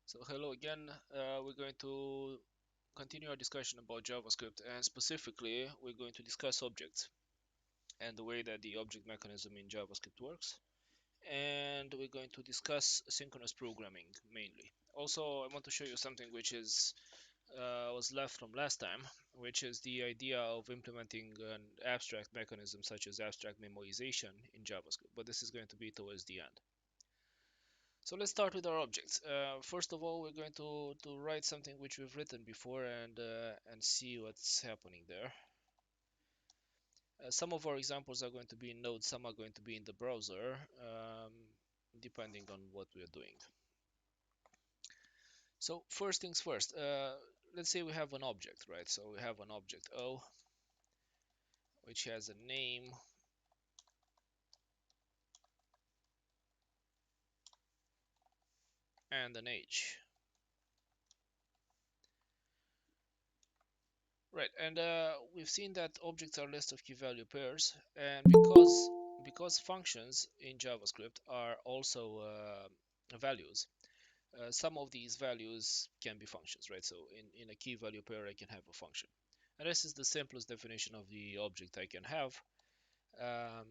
So hello again. We're going to continue our discussion about JavaScript, and specifically we're going to discuss objects and the way that the object mechanism in JavaScript works. And we're going to discuss synchronous programming mainly. Also, I want to show you something which is was left from last time, which is the idea of implementing an abstract mechanism such as abstract memoization in JavaScript. But this is going to be towards the end. So let's start with our objects. First of all, we're going to write something which we've written before and see what's happening there. Some of our examples are going to be in Node, some are going to be in the browser, depending on what we are doing. So first things first, let's say we have an object, right? So we have an object O, which has a name and an age. Right, and we've seen that objects are lists of key value pairs, and because functions in JavaScript are also values, some of these values can be functions, right? So in a key value pair, I can have a function, and this is the simplest definition of the object I can have. Um,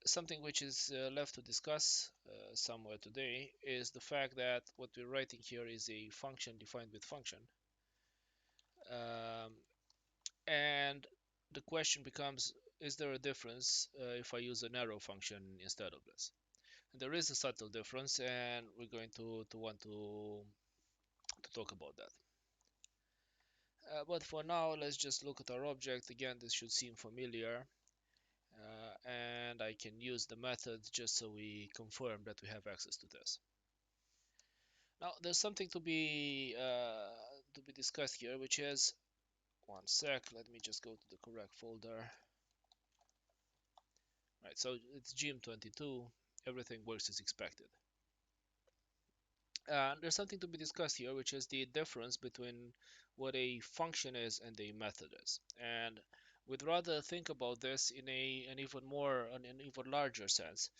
Something which is left to discuss somewhere today is the fact that what we're writing here is a function defined with function. Um, And the question becomes, is there a difference if I use an arrow function instead of this? And there is a subtle difference, and we're going to want to talk about that. But for now, let's just look at our object. Again, this should seem familiar. And I can use the method just so we confirm that we have access to this. Now, there's something to be discussed here, which is, one sec, let me just go to the correct folder. Right, so it's GM22, everything works as expected. There's something to be discussed here, which is the difference between what a function is and a method is. And we'd rather think about this in an even larger sense,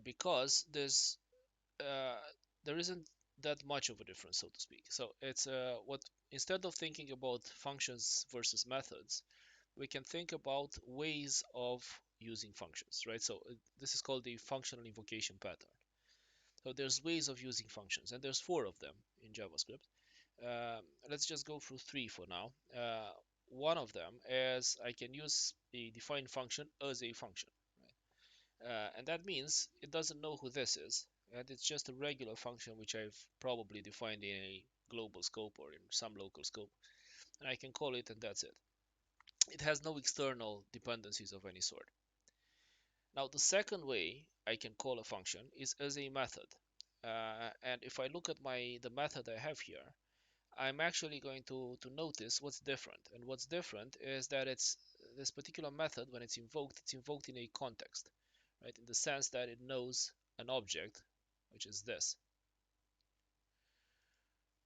because uh, there isn't that much of a difference, so to speak. So it's what instead of thinking about functions versus methods, we can think about ways of using functions, right? So this is called the functional invocation pattern. So there's ways of using functions, and there's four of them in JavaScript. Let's just go through three for now. One of them is I can use a defined function as a function, right? And that means it doesn't know who this is, and it's just a regular function which I've probably defined in a global scope or in some local scope, and I can call it, and that's it. It has no external dependencies of any sort. Now, the second way I can call a function is as a method. And if I look at the method I have here, I'm actually going to notice what's different. And what's different is that it's this particular method, when it's invoked in a context, right? In the sense that it knows an object, which is this.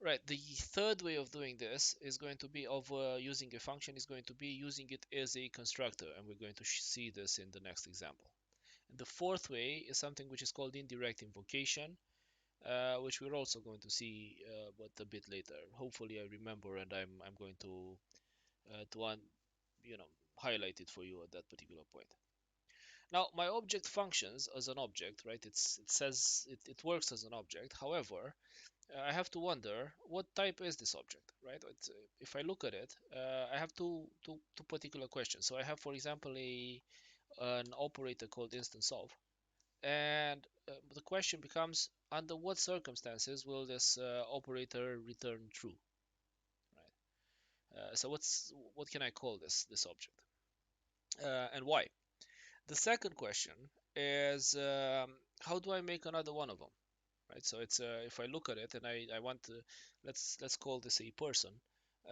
Right, the third way of doing this is going to be of using a function is going to be using it as a constructor, and we're going to see this in the next example. And the fourth way is something which is called indirect invocation, which we're also going to see, but a bit later. Hopefully, I remember, and I'm going to you know highlight it for you at that particular point. Now, my object functions as an object, right? It says it works as an object. However, I have to wonder what type is this object, right? If I look at it, I have two particular questions. So I have, for example, an operator called instance of, and the question becomes, under what circumstances will this operator return true, right? So what can I call this object, and why? The second question is, how do I make another one of them, right? So it's if I look at it and I want to, let's call this a person.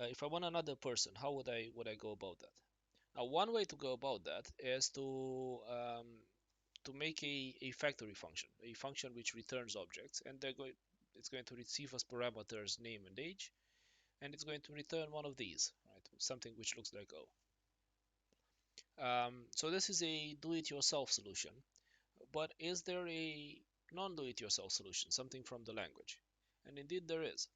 If I want another person, how would I go about that? Now, one way to go about that is to make a factory function, a function which returns objects, and it's going to receive as parameters name and age, and it's going to return one of these, right? Something which looks like O. So this is a do-it-yourself solution, but is there a non-do-it-yourself solution, something from the language? And indeed there is.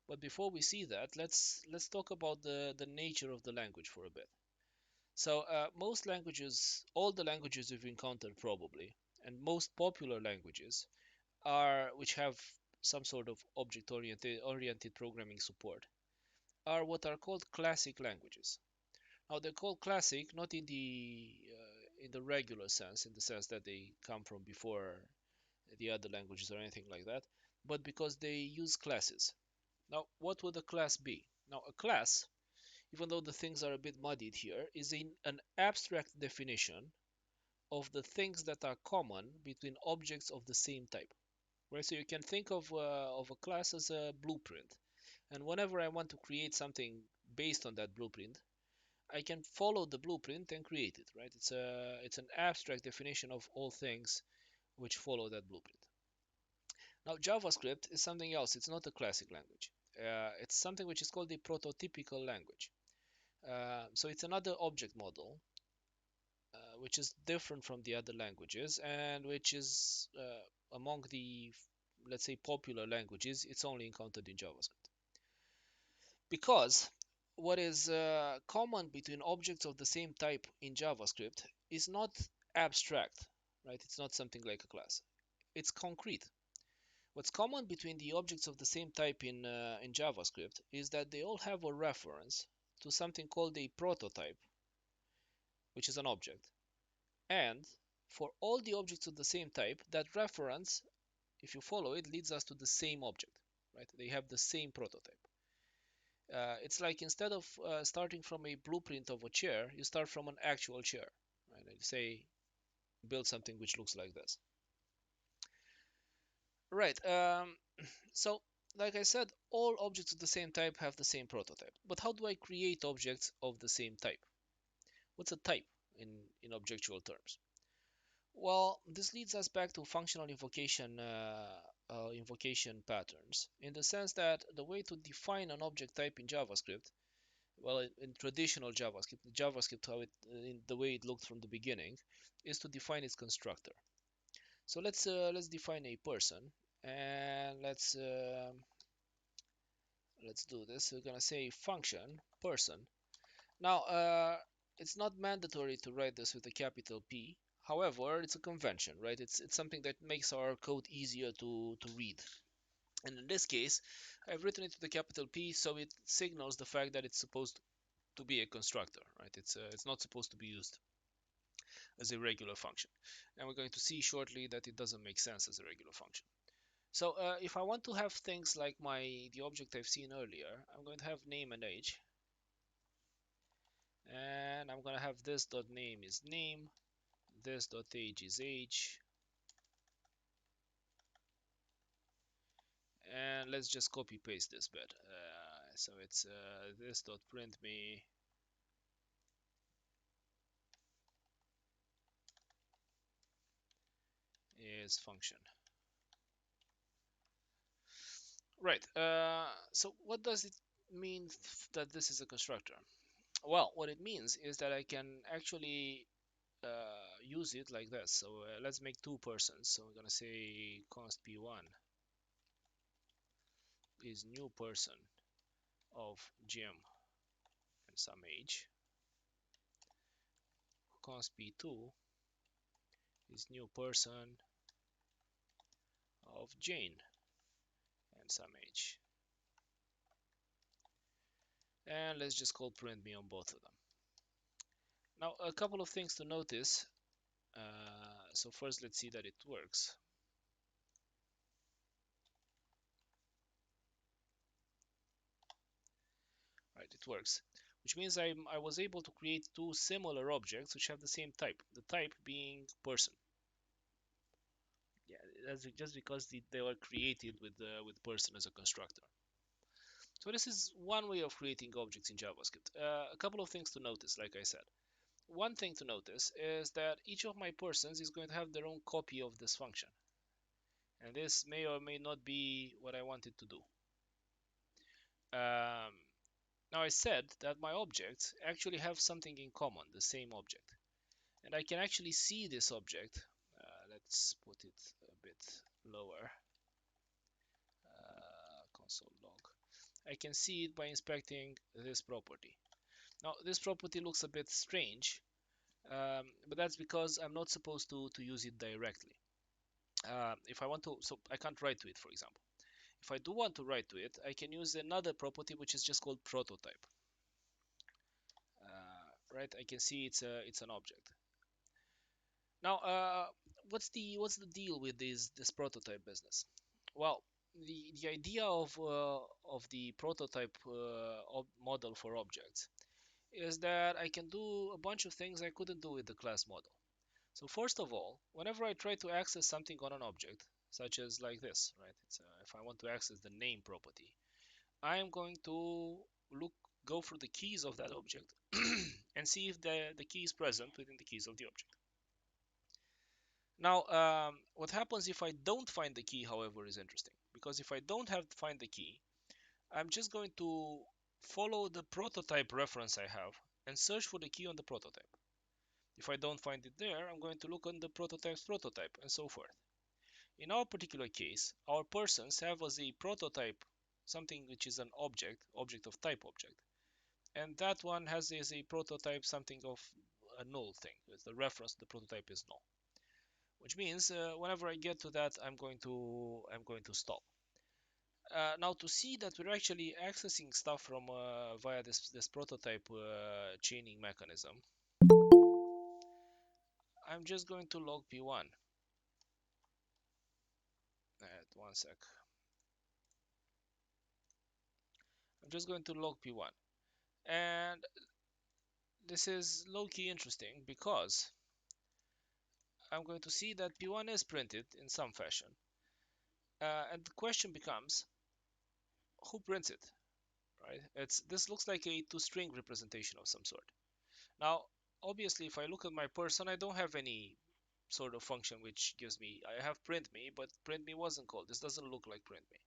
But before we see that, let's talk about the nature of the language for a bit. So most languages, all the languages we've encountered probably, and most popular languages are which have some sort of object-oriented programming support are what are called classic languages. Now they're called classic not in the regular sense, in the sense that they come from before the other languages or anything like that, but because they use classes. Now, what would a class be? Now, a class, even though the things are a bit muddied here, is an abstract definition of the things that are common between objects of the same type. Right? So you can think of a class as a blueprint, and whenever I want to create something based on that blueprint, I can follow the blueprint and create it. Right? It's an abstract definition of all things which follow that blueprint. Now, JavaScript is something else. It's not a classic language. It's something which is called a prototypical language. So it's another object model, which is different from the other languages and which is among the, let's say, popular languages. It's only encountered in JavaScript. Because what is common between objects of the same type in JavaScript is not abstract, right? It's not something like a class. It's concrete. What's common between the objects of the same type in JavaScript is that they all have a reference to something called a prototype, which is an object. And for all the objects of the same type, that reference, if you follow it, leads us to the same object, right? They have the same prototype. It's like instead of starting from a blueprint of a chair, you start from an actual chair, right? And you say, build something which looks like this. Right. So, like I said, all objects of the same type have the same prototype. But how do I create objects of the same type? What's a type in objectual terms? Well, this leads us back to functional invocation patterns, in the sense that the way to define an object type in JavaScript, well, in traditional JavaScript, how in the way it looked from the beginning, is to define its constructor. So let's define a person, and let's do this. We're gonna say function person. Now, it's not mandatory to write this with a capital P. However, it's a convention, right? It's something that makes our code easier to read. And in this case, I've written it with a capital P, so it signals the fact that it's supposed to be a constructor, right? It's not supposed to be used as a regular function. And we're going to see shortly that it doesn't make sense as a regular function. So if I want to have things like the object I've seen earlier, I'm going to have name and age. And I'm going to have this dot name is name, this dot age is age, and let's just copy paste this bit. So it's this dot print me is function. Right. So what does it mean that this is a constructor? Well, what it means is that I can actually use it like this. So let's make two persons. So we're gonna say const p1 is new person of Jim and some age. Const p2 is new person of Jane and some age. And let's just call print me on both of them. Now, a couple of things to notice. So first, let's see that it works. Right, it works, which means I was able to create two similar objects which have the same type, the type being person. Yeah, that's just because they were created with person as a constructor. So this is one way of creating objects in JavaScript. A couple of things to notice, like I said. One thing to notice is that each of my persons is going to have their own copy of this function. And this may or may not be what I wanted to do. Now I said that my objects actually have something in common, the same object. And I can actually see this object. Let's put it a bit lower. console log. I can see it by inspecting this property. Now this property looks a bit strange, but that's because I'm not supposed to use it directly. If I want to, so I can't write to it, for example. If I do want to write to it, I can use another property which is just called prototype. Right? I can see it's an object. Now, what's the deal with this prototype business? Well, the idea of the prototype model for objects is that I can do a bunch of things I couldn't do with the class model. So first of all, whenever I try to access something on an object, such as like this, right? If I want to access the name property, I am going to go through the keys of that object and see if the key is present within the keys of the object. Now, what happens if I don't find the key, however, is interesting, because if I don't have to find the key, I'm just going to follow the prototype reference I have and search for the key on the prototype. If I don't find it there, I'm going to look on the prototype's prototype and so forth. In our particular case, our persons have as a prototype something which is an object of type object, and that one has as a prototype something of a null thing. The reference to the prototype is null, which means whenever I get to that, I'm going to stop. Now to see that we're actually accessing stuff from via this prototype chaining mechanism, I'm just going to log p1. One sec. I'm just going to log p1, and this is low-key interesting because I'm going to see that p1 is printed in some fashion, and the question becomes, who prints it, right? This looks like a toString representation of some sort. Now, obviously, if I look at my person, I don't have any sort of function which gives me, I have printme, but printme wasn't called. This doesn't look like printme.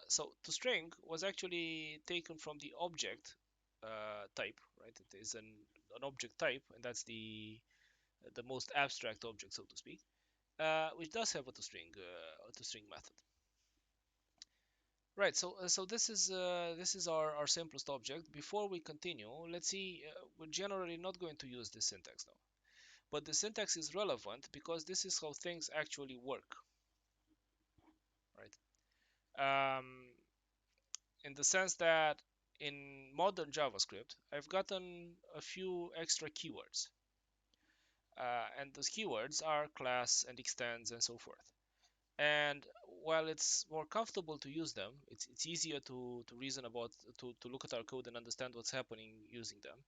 So toString was actually taken from the object type, right? It is an object type, and that's the most abstract object, so to speak, which does have a toString method. Right, so this is our simplest object. Before we continue, let's see. We're generally not going to use this syntax now, but the syntax is relevant because this is how things actually work, right? In the sense that in modern JavaScript, I've gotten a few extra keywords, and those keywords are class and extends and so forth. And while it's more comfortable to use them, it's easier to reason about, to look at our code and understand what's happening using them.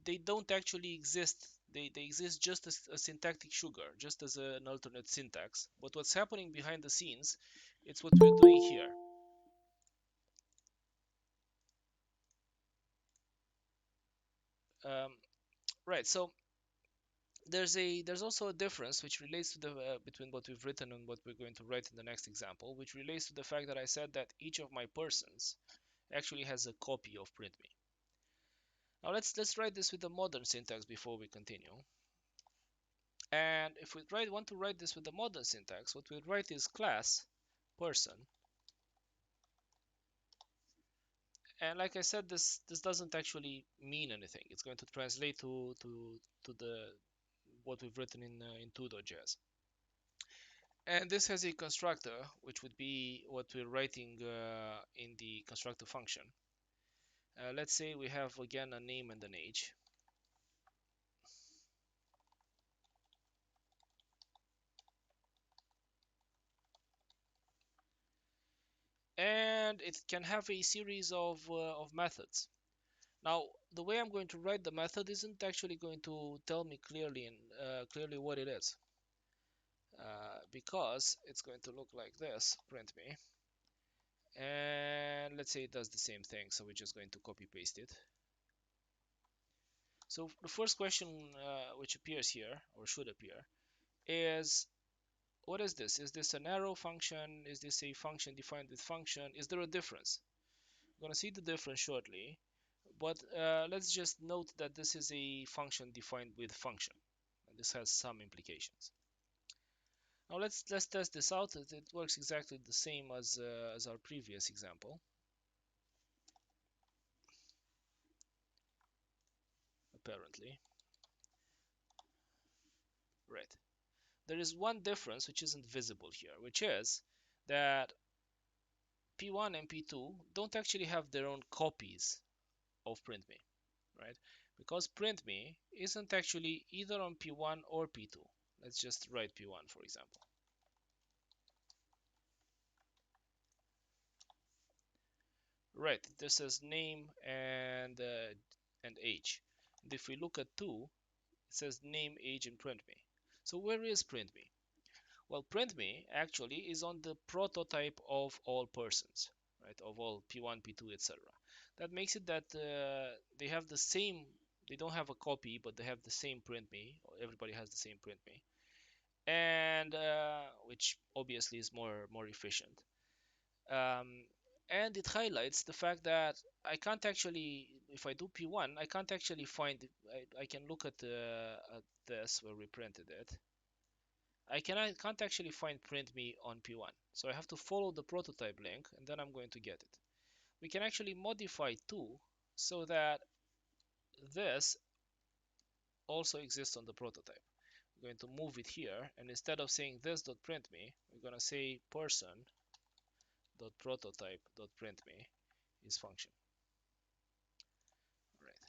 They don't actually exist. They exist just as a syntactic sugar, just as an alternate syntax. But what's happening behind the scenes, it's what we're doing here. Right, so there's also a difference which relates to the between what we've written and what we're going to write in the next example, which relates to the fact that I said that each of my persons actually has a copy of printme. Now let's write this with the modern syntax before we continue. And if we want to write this with the modern syntax, what we'll write is class person. And like I said, this doesn't actually mean anything. It's going to translate to the what we've written in 2.js. And this has a constructor, which would be what we're writing in the constructor function. Let's say we have again a name and an age. And it can have a series of methods. Now, the way I'm going to write the method isn't actually going to tell me clearly what it is, because it's going to look like this, print me. And let's say it does the same thing, so we're just going to copy paste it. So the first question which appears here, or should appear, is what is this? Is this an arrow function? Is this a function defined with function? Is there a difference? We're going to see the difference shortly, but let's just note that this is a function defined with function, and this has some implications. Now let's test this out. It works exactly the same as our previous example, apparently. Right. There is one difference which isn't visible here, which is that P1 and P2 don't actually have their own copies of printme, right? Because printme isn't actually either on P1 or P2. Let's just write P1, for example. Right, this is name and age. And if we look at 2, it says name, age, and printme. So where is printme? Well, printme actually is on the prototype of all persons, right? Of all P1, P2, etc. That makes it that they have the same. They don't have a copy, but they have the same printme. Everybody has the same printme, and which obviously is more efficient. Um, and it highlights the fact that I can't actually, if I do P1, I can't actually find. I can look at this where we printed it. I can't actually find print me on P1. So I have to follow the prototype link and then I'm going to get it. We can actually modify 2 so that this also exists on the prototype. We're going to move it here, and instead of saying this.printme, we're going to say person.prototype.printme is function. Right.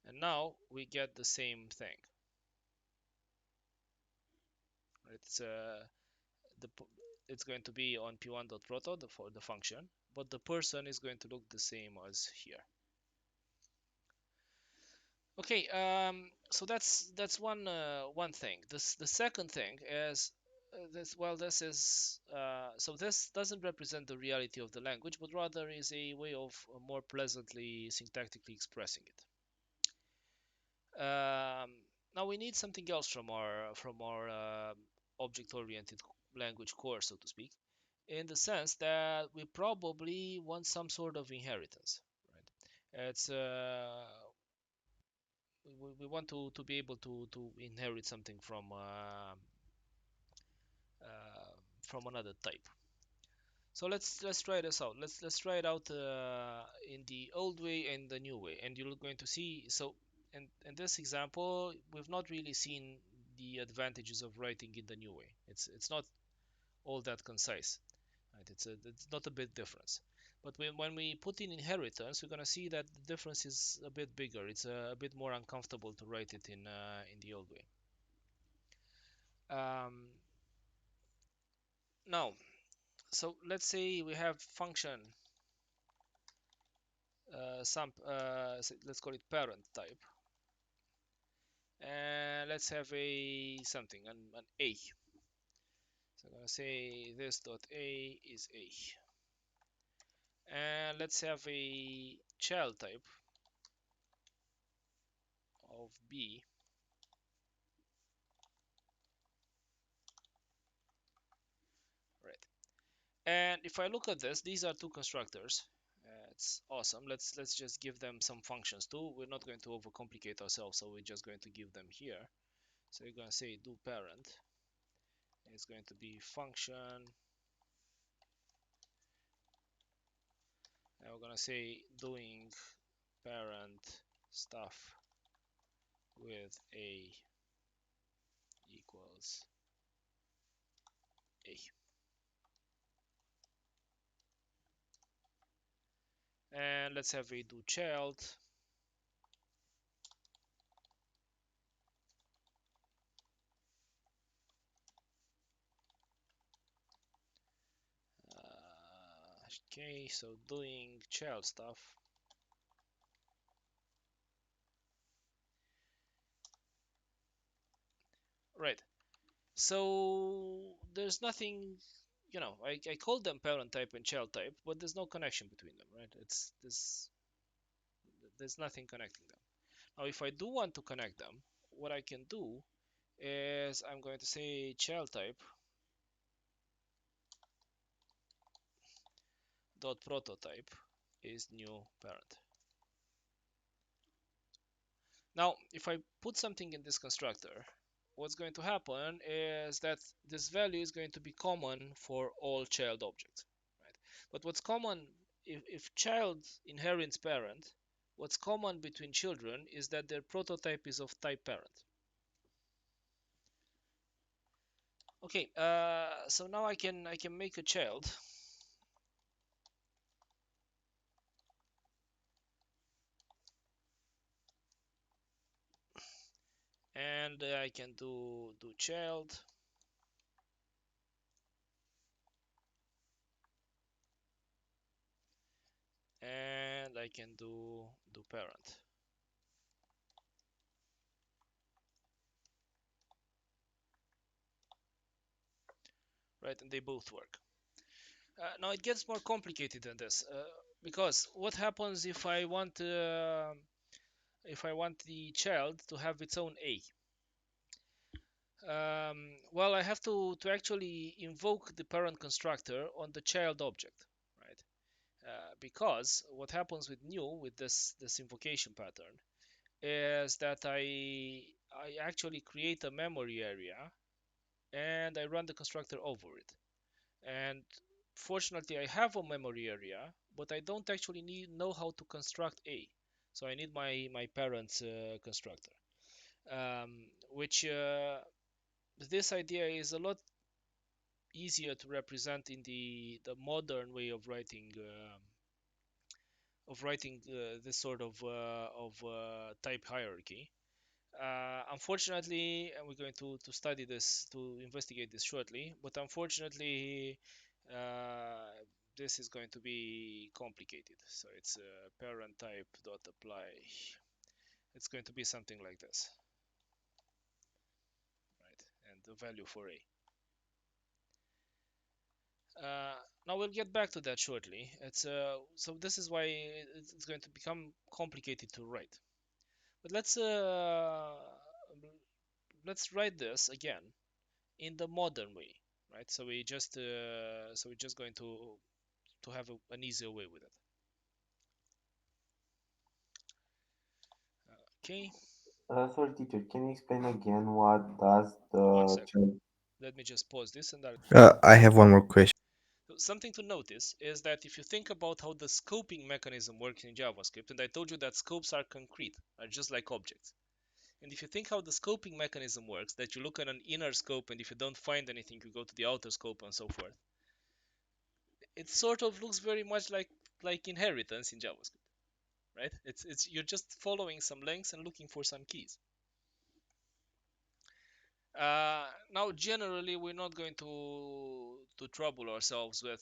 And now we get the same thing. Right. The, it's going to be on p1.proto for the function, but the person is going to look the same as here. Okay, so that's one thing. The second thing is this is so this doesn't represent the reality of the language, but rather is a way of more pleasantly syntactically expressing it. Now we need something else from our object-oriented language course, so to speak, in the sense that we probably want some sort of inheritance, right? It's we want to be able to inherit something from another type. So let's try this out. Let's try it out in the old way and the new way, and you're going to see. So in this example, we've not really seen the advantages of writing in the new way. It's not all that concise, right? It's not a big difference. But when we put in inheritance, we're gonna see that the difference is a bit bigger. It's a bit more uncomfortable to write it in the old way. Um, Now, so let's say we have function let's call it parent type, and let's have a something an a. So I'm gonna say this dot a is a, and let's have a child type of b. Right. And if I look at this, these are two constructors. It's awesome. Let's just give them some functions too. We're not going to overcomplicate ourselves, so we're just going to give them here. So you're going to say do parent. It's going to be function. And we're going to say doing parent stuff with a equals a. And let's have a do child. Okay, so doing child stuff. Right. So there's nothing, I call them parent type and child type, but there's no connection between them, right? There's nothing connecting them. Now, if I do want to connect them, what I can do is I'm going to say child type dot prototype is new parent. Now, if I put something in this constructor, what's going to happen is that this value is going to be common for all child objects, right? But what's common, if child inherits parent, what's common between children is that their prototype is of type parent. Okay, so now I can make a child, and I can do child, and I can do parent, right? And they both work. Now it gets more complicated than this, because what happens if I want the child to have its own a? Well, I have to actually invoke the parent constructor on the child object, right? Because what happens with new, with this invocation pattern, is that I actually create a memory area and I run the constructor over it. And fortunately, I have a memory area, but I don't actually know how to construct a. So I need my parent's constructor, which this idea is a lot easier to represent in the modern way of writing this sort of type hierarchy. Unfortunately, and we're going to study this, to investigate this shortly, but unfortunately, uh, this is going to be complicated. So it's parent type dot apply. It's going to be something like this, right? And the value for a. Now we'll get back to that shortly. It's so this is why it's going to become complicated to write. But let's write this again in the modern way, right? So we're just going to have an easier way with it. Okay, Sorry, teacher, can you explain again what does one the second. child? Let me just pause this and that. I have one more question. So something to notice is that if you think about how the scoping mechanism works in JavaScript, and I told you that scopes are concrete, are just like objects. And if you think how the scoping mechanism works, that you look at an inner scope, and if you don't find anything, you go to the outer scope and so forth. It sort of looks very much like inheritance in JavaScript, right? It's you're just following some links and looking for some keys. Now, generally, we're not going to trouble ourselves with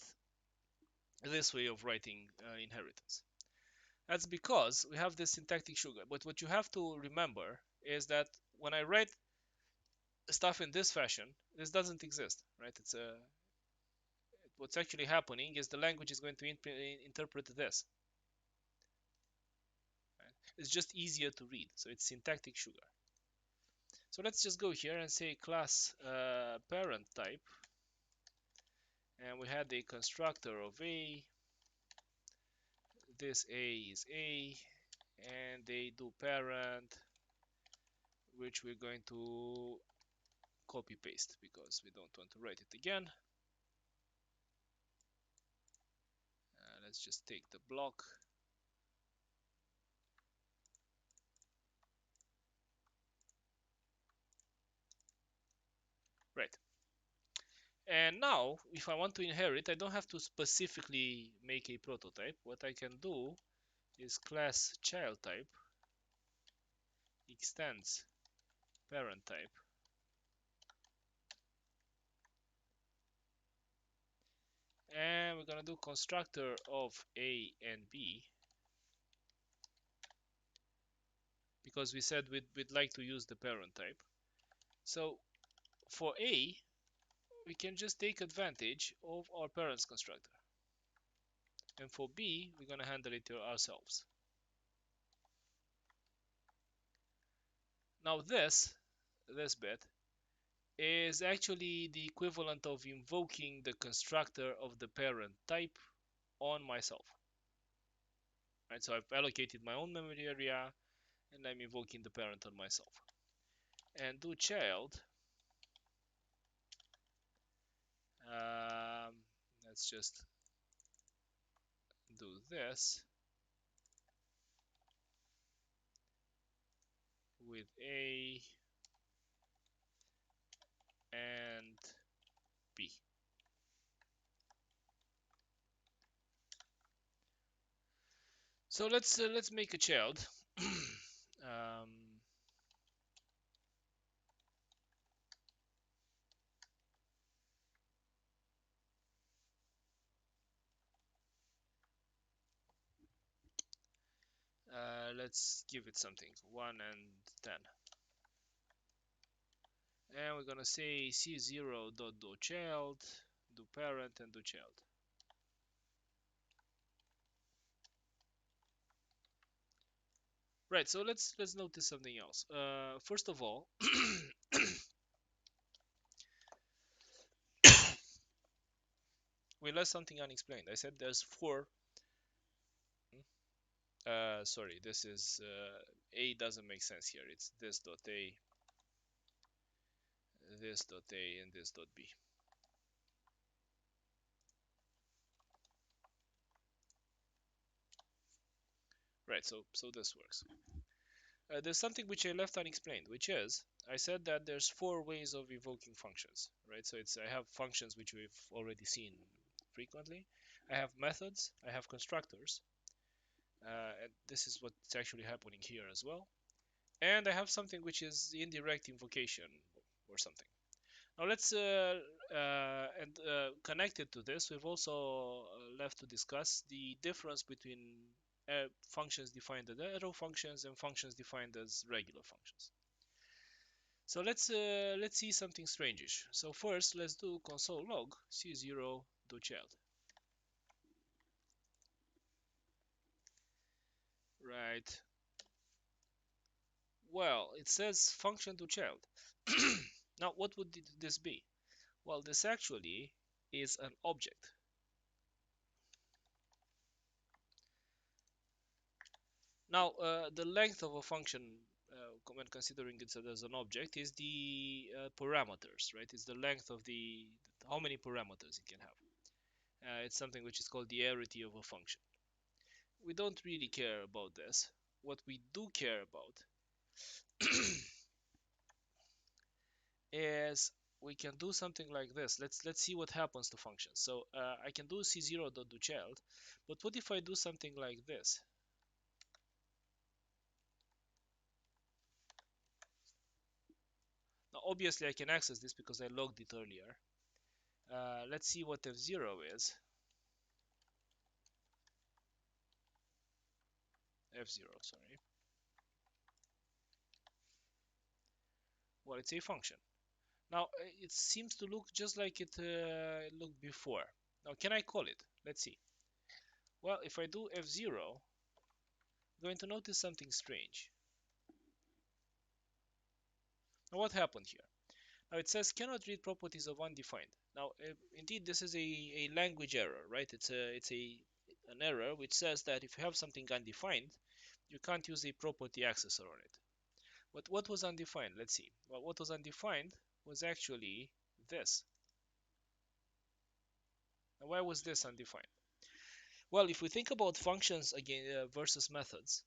this way of writing inheritance. That's because we have this syntactic sugar. But what you have to remember is that when I write stuff in this fashion, this doesn't exist, right? What's actually happening is the language is going to interpret this. Right? It's just easier to read, so it's syntactic sugar. So let's just go here and say class parent type, and we had a constructor of a. This a is a, and they do parent, which we're going to copy paste because we don't want to write it again. Let's just take the block. Right. And now, if I want to inherit, I don't have to specifically make a prototype. What I can do is class child type extends parent type, and we're gonna do constructor of a and b, because we said we'd like to use the parent type. So for a, we can just take advantage of our parents constructor, and for b, we're gonna handle it ourselves. Now this bit is actually the equivalent of invoking the constructor of the parent type on myself. Right, so I've allocated my own memory area and I'm invoking the parent on myself. and do child. Um, let's just do this with A and B. So let's make a child. um, let's give it something 1 and 10, and we're gonna say c0 dot do child, do parent, and do child. Right. So let's notice something else. First of all, we left something unexplained. I said there's four. Sorry, this is a doesn't make sense here. It's this dot a, this dot a, and this dot b. Right. So this works. There's something which I left unexplained, which is I said that there's four ways of evoking functions. Right. So it's I have functions which we've already seen frequently. I have methods. I have constructors. And this is what's actually happening here as well. And I have something which is indirect invocation or something. Now let's connected to this, we've also left to discuss the difference between functions defined as arrow functions and functions defined as regular functions. So let's see something strangish. So first, let's do console log c0 do child. Right. Well, it says function do child. Now, what would this be? Well, this actually is an object. Now, the length of a function, when considering it as an object, is the parameters, right? It's the length of how many parameters it can have. It's something which is called the arity of a function. We don't really care about this. What we do care about is we can do something like this. Let's see what happens to functions. So I can do c0.doChild, but what if I do something like this? Now, obviously, I can access this because I logged it earlier. Let's see what f0 is. F0, sorry. Well, it's a function. Now, it seems to look just like it looked before. Now, can I call it? Let's see. Well, if I do F0, I'm going to notice something strange. Now, what happened here? Now, it says cannot read properties of undefined. Now, indeed, this is a language error, right? It's an error which says that if you have something undefined, you can't use a property accessor on it. But what was undefined? Let's see. Well, what was undefined was actually this. Now, why was this undefined? Well, if we think about functions again versus methods,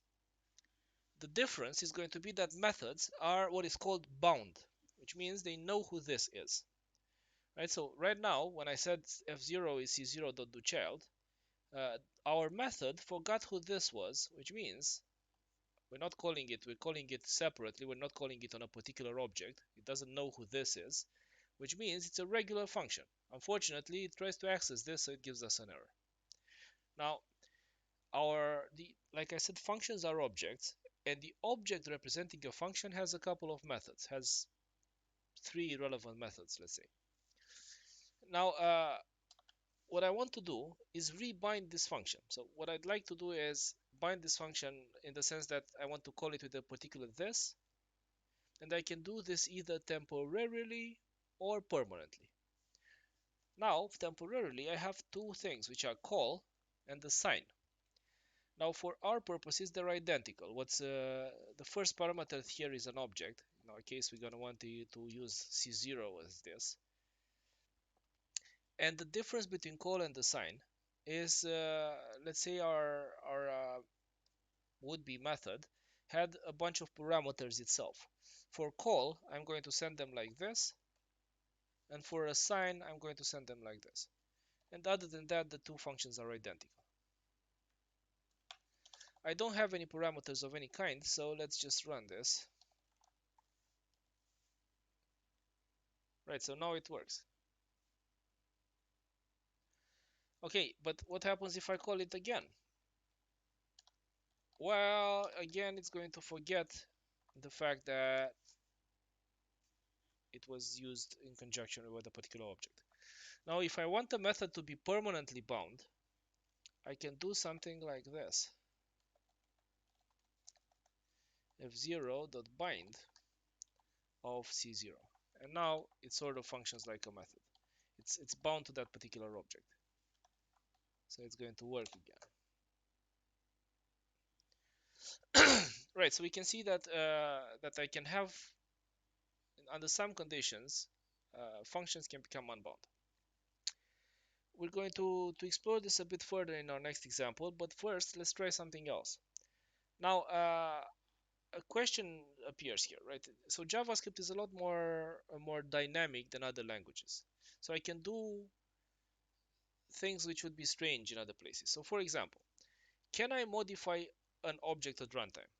the difference is going to be that methods are what is called bound, which means they know who this is. Right? So right now, when I said f0 is c0.doChild, our method forgot who this was, which means we're not calling it, we're calling it separately, we're not calling it on a particular object. It doesn't know who this is, which means it's a regular function. Unfortunately, it tries to access this, so it gives us an error. Now, like I said, functions are objects, and the object representing a function has a couple of methods, has three relevant methods, let's say. Now, what I want to do is rebind this function. So what I'd like to do is bind this function in the sense that I want to call it with a particular this, and I can do this either temporarily or permanently. Now, temporarily, I have two things, which are call and the sign. Now, for our purposes, they're identical. The first parameter here is an object, In our case, we're going to want to use C0 as this. And the difference between call and assign is, let's say our would-be method had a bunch of parameters itself. For call, I'm going to send them like this, and for assign, I'm going to send them like this. And other than that, the two functions are identical. I don't have any parameters of any kind, so let's just run this. Right, so now it works. Okay, but what happens if I call it again? Well, again, it's going to forget the fact that it was used in conjunction with a particular object. Now, if I want the method to be permanently bound, I can do something like this. f0.bind of c0. And now it sort of functions like a method. It's bound to that particular object. So it's going to work again. Right, so we can see that that I can have, under some conditions, functions can become unbound. We're going to explore this a bit further in our next example, but first let's try something else. Now, a question appears here, right? So JavaScript is a lot more dynamic than other languages. So I can do things which would be strange in other places. So for example, can I modify an object at runtime?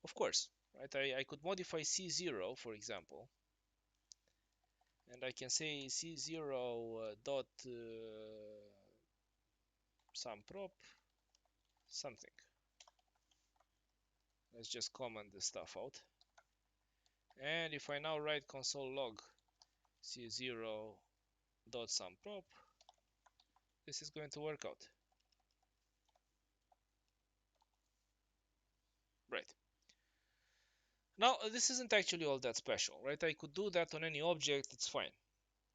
Of course, right? I could modify C0, for example, and I can say C0 dot some prop something. Let's just comment this stuff out. And if I now write console log C0 dot some prop, this is going to work out. Right. Now, this isn't actually all that special, right? I could do that on any object, it's fine.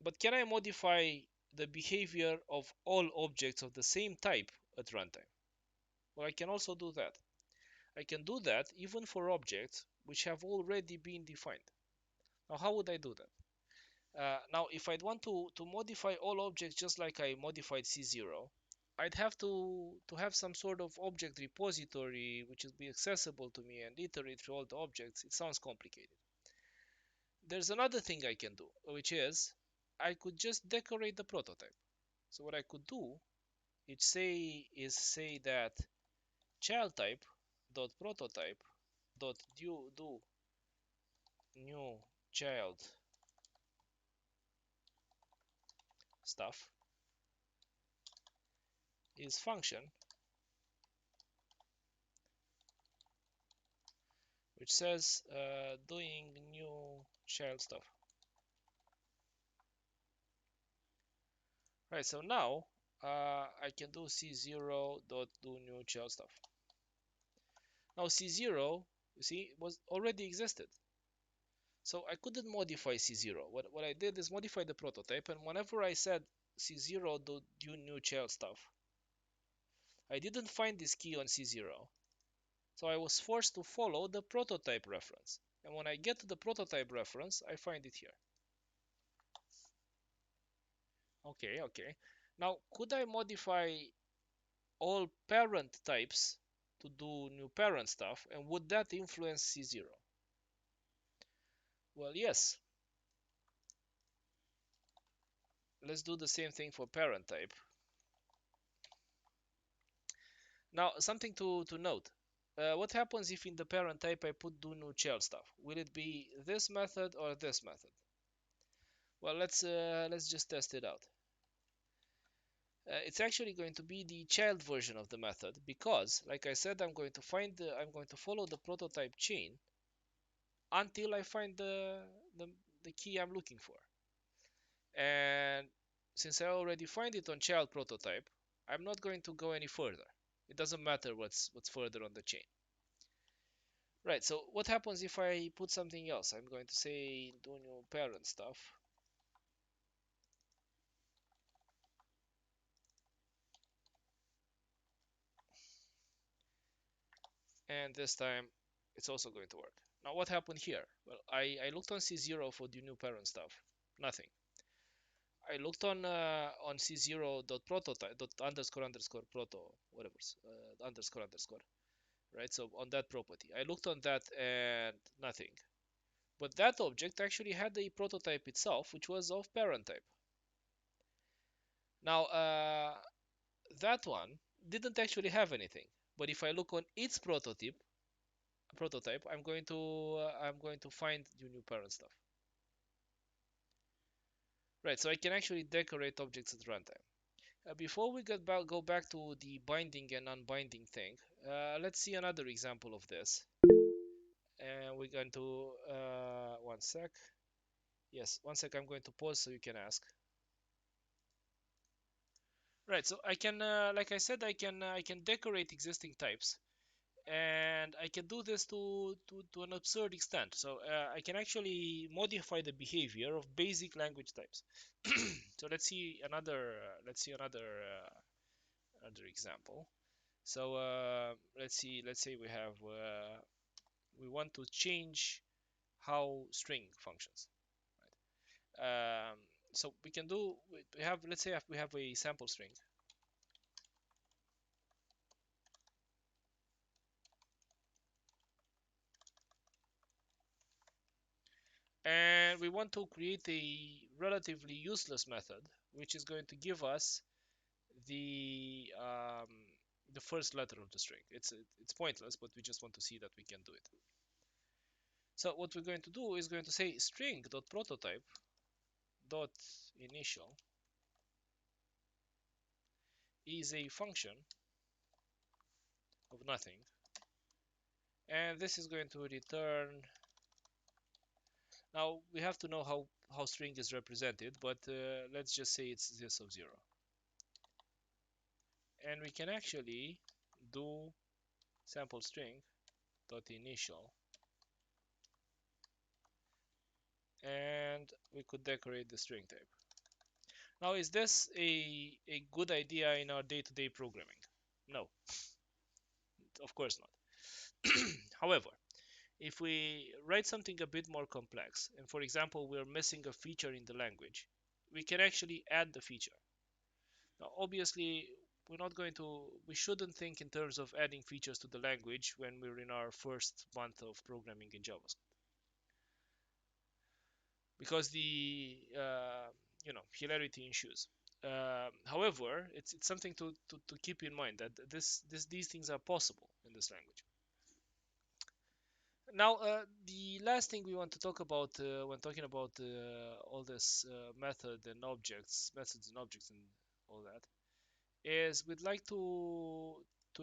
But can I modify the behavior of all objects of the same type at runtime? Well, I can also do that. I can do that even for objects which have already been defined. Now, how would I do that? Now, if I'd want to modify all objects just like I modified C0, I'd have to have some sort of object repository which would be accessible to me and iterate through all the objects. It sounds complicated. There's another thing I can do, which is I could just decorate the prototype. So what I could do is say that child type dot prototype dot do new child stuff is function which says doing new child stuff. Right, so now I can do c0 dot do new child stuff. Now c0, you see, was already existed. So I couldn't modify c0. What I did is modify the prototype, and whenever I said c0 dot do new child stuff, I didn't find this key on c0. So I was forced to follow the prototype reference. And when I get to the prototype reference, I find it here. Okay. Now, could I modify all parent types to do new parent stuff, and would that influence C0? Well, yes. Let's do the same thing for parent type. Now, something to note. What happens if in the parent type I put do new child stuff? Will it be this method or this method? Well, let's just test it out. It's actually going to be the child version of the method because, like I said, I'm going to follow the prototype chain until I find the key I'm looking for. And since I already find it on child prototype, I'm not going to go any further. It doesn't matter what's further on the chain. Right, so what happens if I put something else? I'm going to say do new parent stuff. And this time it's also going to work. Now what happened here? Well, I looked on C0 for the new parent stuff. Nothing. I looked on C0 dot prototype dot underscore underscore proto whatever underscore underscore, right? So on that property, I looked on that and nothing. But that object actually had a prototype itself, which was of parent type. Now that one didn't actually have anything. But if I look on its prototype, I'm going to find the new parent stuff. Right, so I can actually decorate objects at runtime. Before we go back to the binding and unbinding thing, let's see another example of this. And we're going to, one sec. Yes, one sec, I'm going to pause so you can ask. Right, so I can, like I said, I can decorate existing types, and I can do this to an absurd extent. So I can actually modify the behavior of basic language types. So let's see another example. So let's say we want to change how string functions. Right? So we can do we have let's say we have a sample string, and we want to create a relatively useless method, which is going to give us the um, the first letter of the string. It's pointless, but we just want to see that we can do it. So what we're going to do is going to say string.prototype dot initial is a function of nothing, and this is going to return. Now we have to know how string is represented, but let's just say it's this of 0, and we can actually do sample string dot initial, and we could decorate the string type. Now, is this a good idea in our day-to-day programming? No, of course not. However, if we write something a bit more complex, and for example, we're missing a feature in the language, we can actually add the feature. Now, obviously, we shouldn't think in terms of adding features to the language when we're in our first month of programming in JavaScript, because the hilarity ensues. However, it's something to keep in mind that these things are possible in this language. Now, the last thing we want to talk about when talking about all this methods and objects and all that, is we'd like to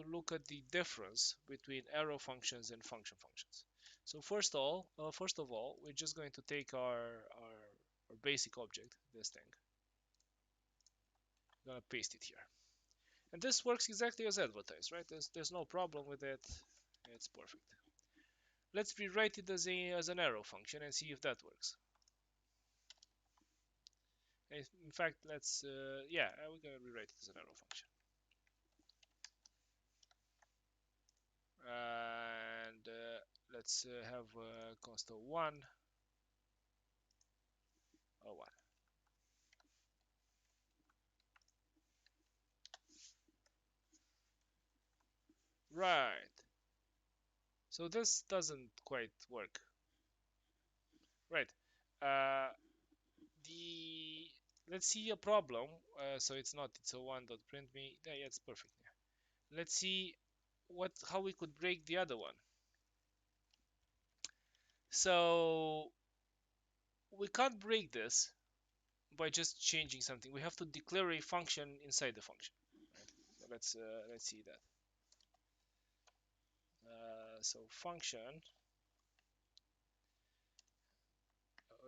look at the difference between arrow functions and function functions. So first of all, we're just going to take our basic object, this thing. I'm gonna paste it here, and this works exactly as advertised, right? There's no problem with it. It's perfect. Let's rewrite it as an arrow function and see if that works. In fact, we're gonna rewrite it as an arrow function. And let's have const of 1 or 1. Right. So this doesn't quite work. Right. Uh, the Let's see a problem. So it's a 1 dot print me. Yeah, it's perfect. Yeah. Let's see how we could break the other one. So we can't break this by just changing something. We have to declare a function inside the function. Right? So let's see that. So function,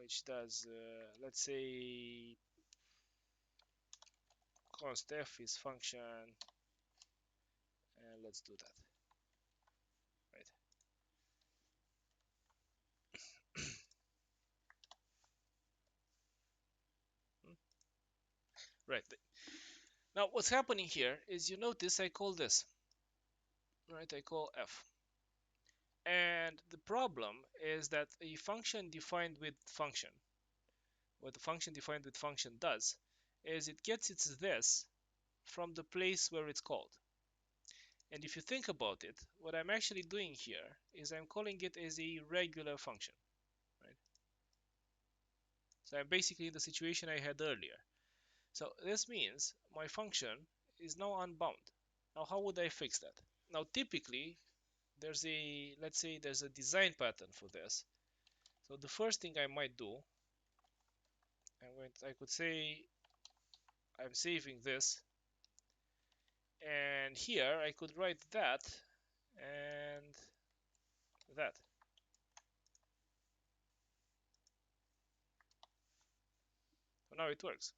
which does let's say const f is function, and let's do that. Right. Hmm? Right. Now what's happening here is, you notice I call this, right? I call f, And the problem is that a function defined with function, what the function defined with function does is it gets its this from the place where it's called. And if you think about it, what I'm actually doing here is I'm calling it as a regular function, right? So I'm basically in the situation I had earlier. So this means my function is now unbound. Now how would I fix that? Now typically there's a, let's say there's a design pattern for this. So the first thing I might do, I could say I'm saving this, and here I could write that and that. So now it works.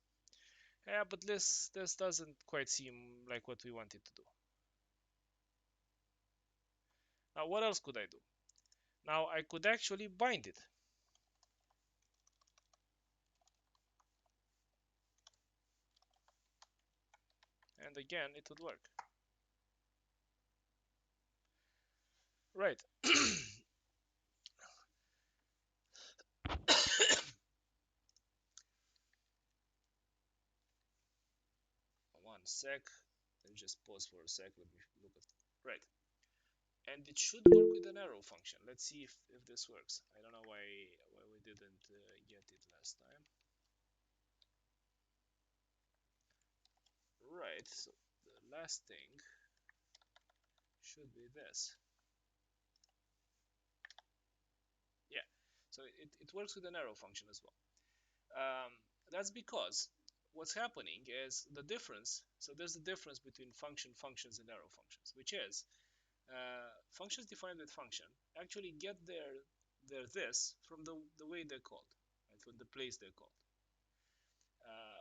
Yeah, but this doesn't quite seem like what we wanted to do. Now what else could I do? Now I could actually bind it, and again it would work. Right. One sec. Let me just pause for a sec. Let me look at. Right. And it should work with an arrow function. Let's see if this works. I don't know why we didn't get it last time. Right. So the last thing should be this. Yeah. So it works with an arrow function as well. Um, that's because what's happening is the difference. So there's the difference between functions, and arrow functions, which is functions defined with function actually get their this from the way they're called, right? From the place they're called.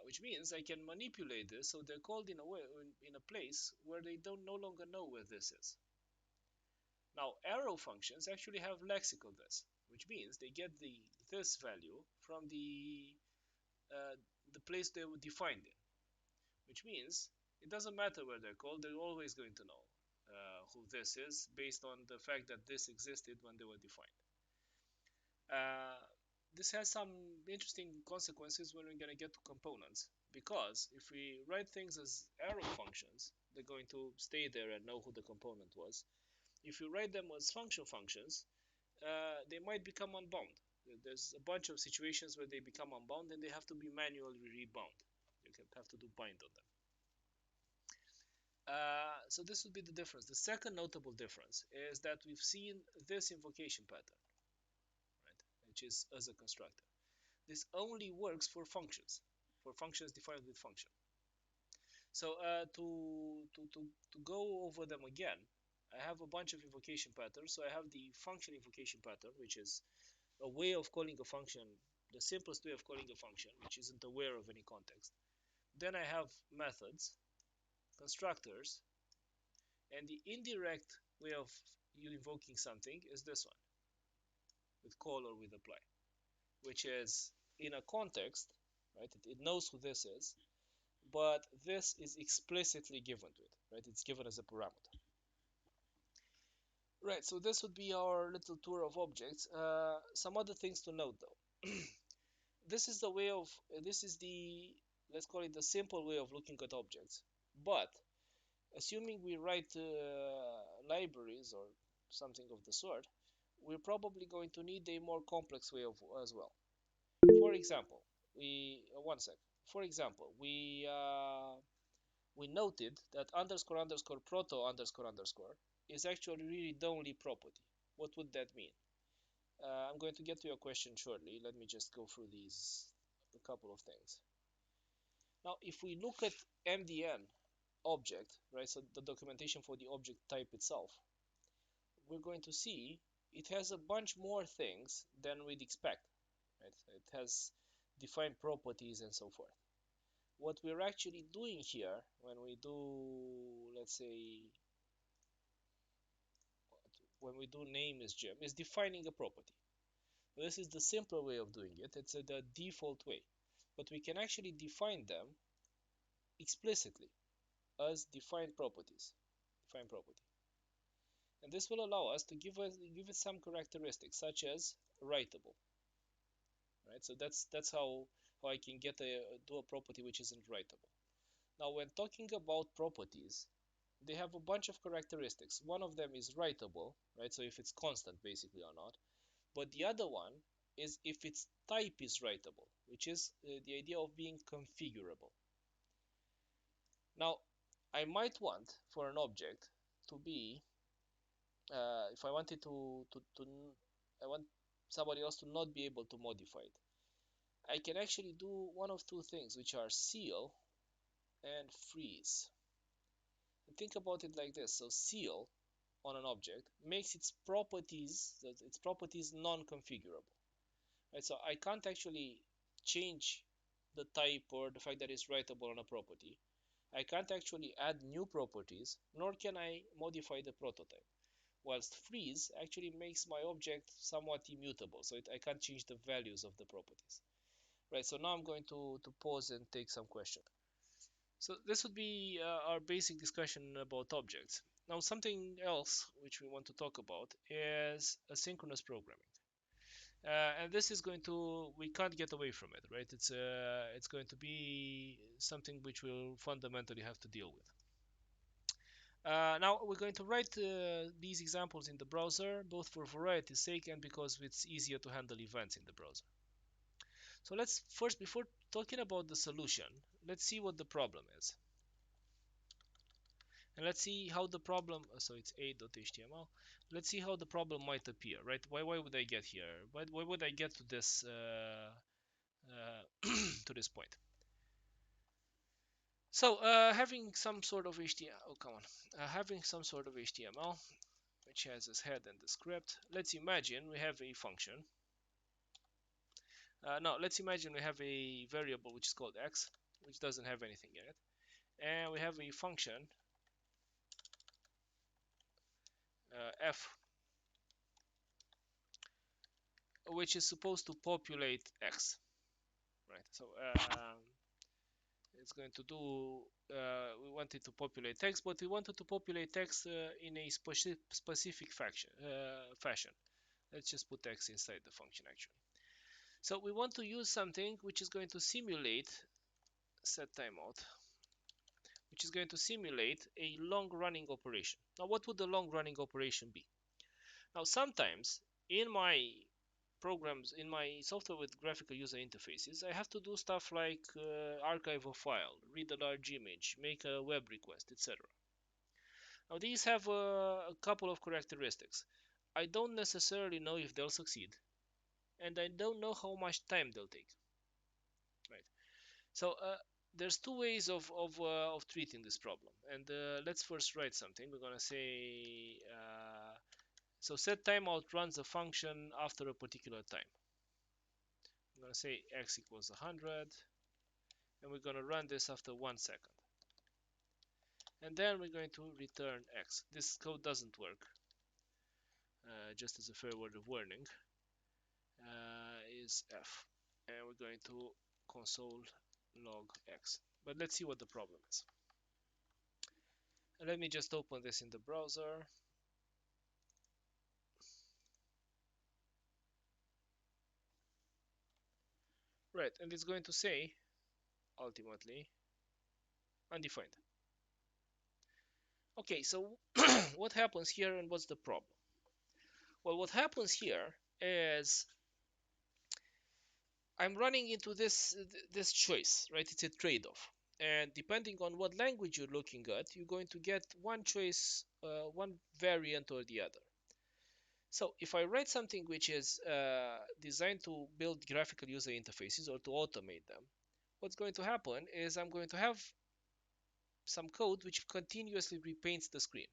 Which means I can manipulate this so they're called in a way in a place where they don't no longer know where this is. Now arrow functions actually have lexical this, which means they get the this value from uh, the place they were defined in, which means it doesn't matter where they're called, they're always going to know who this is based on the fact that this existed when they were defined. Uh, this has some interesting consequences when we're going to get to components, because if we write things as arrow functions, they're going to stay there and know who the component was. If you write them as functions, they might become unbound. There's a bunch of situations where they become unbound and they have to be manually rebound. You can have to do bind on them. So this would be the difference. The second notable difference is that we've seen this invocation pattern, right, which is as a constructor. This only works for functions defined with function. So to go over them again, I have a bunch of invocation patterns. So I have the function invocation pattern, which is a way of calling a function, the simplest way of calling a function, which isn't aware of any context. Then I have methods, constructors, and the indirect way of you invoking something is this one, with call or with apply, which is in a context, right? It knows who this is, but this is explicitly given to it, right? It's given as a parameter. Right, so this would be our little tour of objects. Some other things to note though. This is the way of, this is the, let's call it the simple way of looking at objects. But assuming we write libraries or something of the sort, we're probably going to need a more complex way of as well. For example, one sec. For example, we noted that underscore underscore proto underscore underscore is actually really the only property. What would that mean? I'm going to get to your question shortly. Let me just go through these a couple of things. Now, if we look at Mdn Object, right, so the documentation for the object type itself, we're going to see it has a bunch more things than we'd expect, right? It has defined properties and so forth. What we're actually doing here when we do, let's say, when we do name is gem, is defining a property. This is the simpler way of doing it. It's the default way. But we can actually define them explicitly as defined properties. Define property. And this will allow us to give it some characteristics such as writable, right? So that's how I can get do a property which isn't writable. Now, when talking about properties, they have a bunch of characteristics. One of them is writable, right? So if it's constant basically or not. But the other one is if its type is writable, which is the idea of being configurable. Now, I might want for an object to be, if I wanted I want somebody else to not be able to modify it. I can actually do one of two things, which are seal and freeze. And think about it like this. So seal on an object makes its properties non-configurable. Right? So I can't actually change the type or the fact that it's writable on a property. I can't actually add new properties, nor can I modify the prototype. Whilst freeze actually makes my object somewhat immutable, so I can't change the values of the properties. Right, so now I'm going to pause and take some questions. So this would be our basic discussion about objects. Now something else which we want to talk about is asynchronous programming. And this is going to, we can't get away from it, right? It's going to be something which we'll fundamentally have to deal with. Now we're going to write these examples in the browser, both for variety's sake and because it's easier to handle events in the browser. So let's first, before talking about the solution, let's see what the problem is. And let's see how the problem, so it's a.html. Let's see how the problem might appear, right? Why would I get here? Why would I get to this to this point? So having some sort of HTML, oh come on, having some sort of HTML which has this head and the script. Let's imagine we have a function. No, let's imagine we have a variable which is called x, which doesn't have anything in it, and we have a function f, which is supposed to populate x, right? So it's going to do. We wanted to populate text, but we wanted to populate text in a specific fashion. Let's just put text inside the function actually. So we want to use something which is going to simulate set timeout, which is going to simulate a long-running operation. Now, what would the long-running operation be? Now, sometimes in my programs, in my software with graphical user interfaces, I have to do stuff like archive a file, read a large image, make a web request, etc. Now, these have a couple of characteristics. I don't necessarily know if they'll succeed, and I don't know how much time they'll take. Right. So there's two ways of treating this problem, and let's first write something. We're gonna say so set timeout runs a function after a particular time. I'm gonna say x equals 100, and we're gonna run this after 1 second, and then we're going to return x. This code doesn't work. Just as a fair word of warning, is f, and we're going to console log x. But let's see what the problem is. Let me just open this in the browser. Right, and it's going to say, ultimately, undefined. Okay, so what happens here and what's the problem? Well, what happens here is I'm running into this choice, right? It's a trade-off. And depending on what language you're looking at, you're going to get one choice, one variant or the other. So if I write something which is designed to build graphical user interfaces or to automate them, what's going to happen is I'm going to have some code which continuously repaints the screen,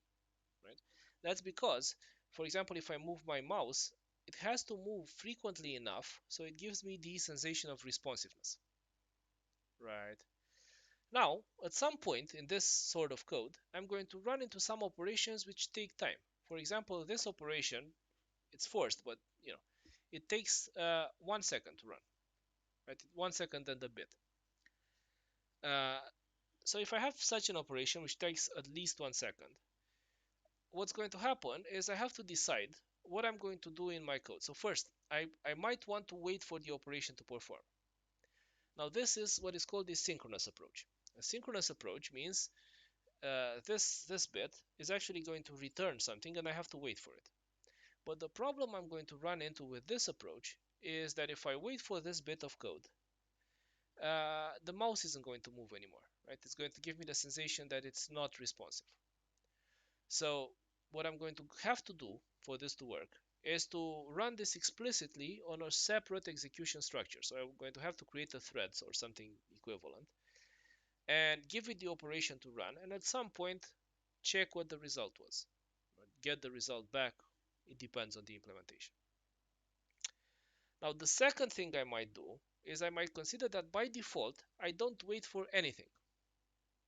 right? That's because, for example, if I move my mouse, it has to move frequently enough so it gives me the sensation of responsiveness, right? Now, at some point in this sort of code, I'm going to run into some operations which take time. For example, this operation, it's forced, but it takes 1 second to run, right? 1 second and a bit. Uh, so if I have such an operation which takes at least 1 second, what's going to happen is I have to decide what I'm going to do in my code. So first, I might want to wait for the operation to perform. Now this is what is called the synchronous approach. A synchronous approach means this bit is actually going to return something and I have to wait for it. But the problem I'm going to run into with this approach is that if I wait for this bit of code, the mouse isn't going to move anymore, right? It's going to give me the sensation that it's not responsive. So what I'm going to have to do for this to work is to run this explicitly on a separate execution structure. So I'm going to have to create a thread or something equivalent and give it the operation to run, and at some point check what the result was. Get the result back. It depends on the implementation. Now the second thing I might do is I might consider that by default I don't wait for anything.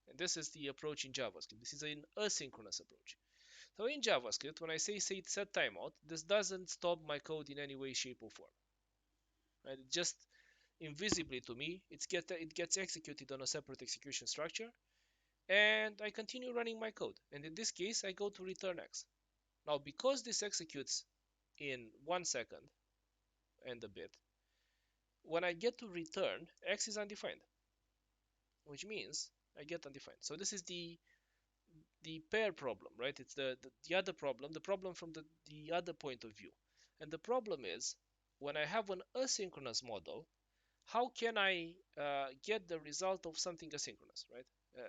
And this is the approach in JavaScript. This is an asynchronous approach. So in JavaScript, when I say set timeout, this doesn't stop my code in any way, shape, or form. Right? It just invisibly to me, it gets executed on a separate execution structure, and I continue running my code. And in this case, I go to return x. Now, because this executes in 1 second and a bit, when I get to return, x is undefined, which means I get undefined. So this is the pair problem, right? It's the other problem, the problem from the other point of view. And the problem is when I have an asynchronous model, how can I get the result of something asynchronous, right?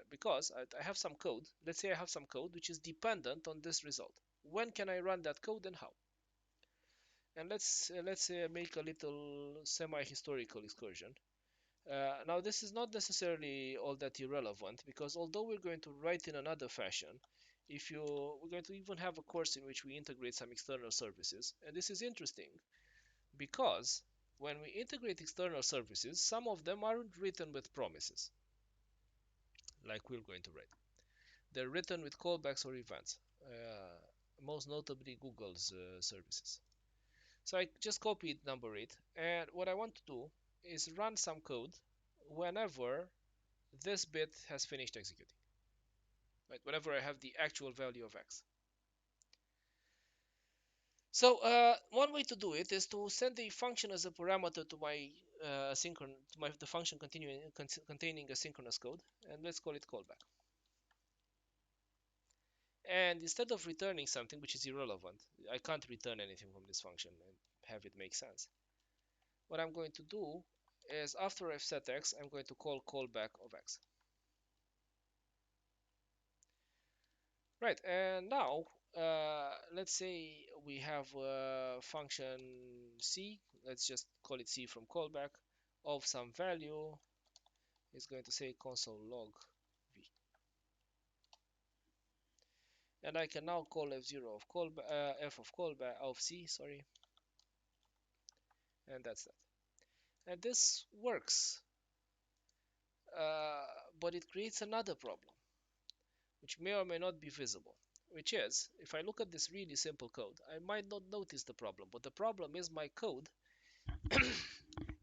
Because I have some code. Let's say I have some code which is dependent on this result. When can I run that code and how? And let's make a little semi-historical excursion. Now, this is not necessarily all that irrelevant because although we're going to write in another fashion, we're going to even have a course in which we integrate some external services, and this is interesting because when we integrate external services, some of them aren't written with promises, like we're going to write. They're written with callbacks or events, most notably Google's services. So I just copy it, number it, and what I want to do is run some code whenever this bit has finished executing, right? Whenever I have the actual value of x. So one way to do it is to send the function as a parameter to my the function containing a synchronous code, and let's call it callback. And instead of returning something which is irrelevant, I can't return anything from this function and have it make sense. What I'm going to do is after I've set x, I'm going to call callback of x. Right, and now let's say we have a function c, let's just call it c from callback, of some value is going to say console log v. And I can now call f0 of callback, f of callback of c, sorry, and that's that. And this works, uh, but it creates another problem, which may or may not be visible. Which is, if I look at this really simple code, I might not notice the problem, but the problem is my code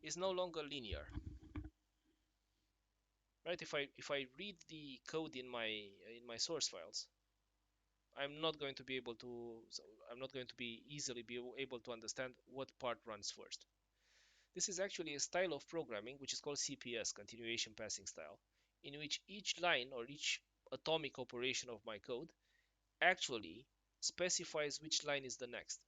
is no longer linear, right? If I read the code in my source files, I'm not going to be able to so I'm not going to be easily be able to understand what part runs first. This is actually a style of programming which is called CPS, continuation passing style, in which each line or each atomic operation of my code actually specifies which line is the next.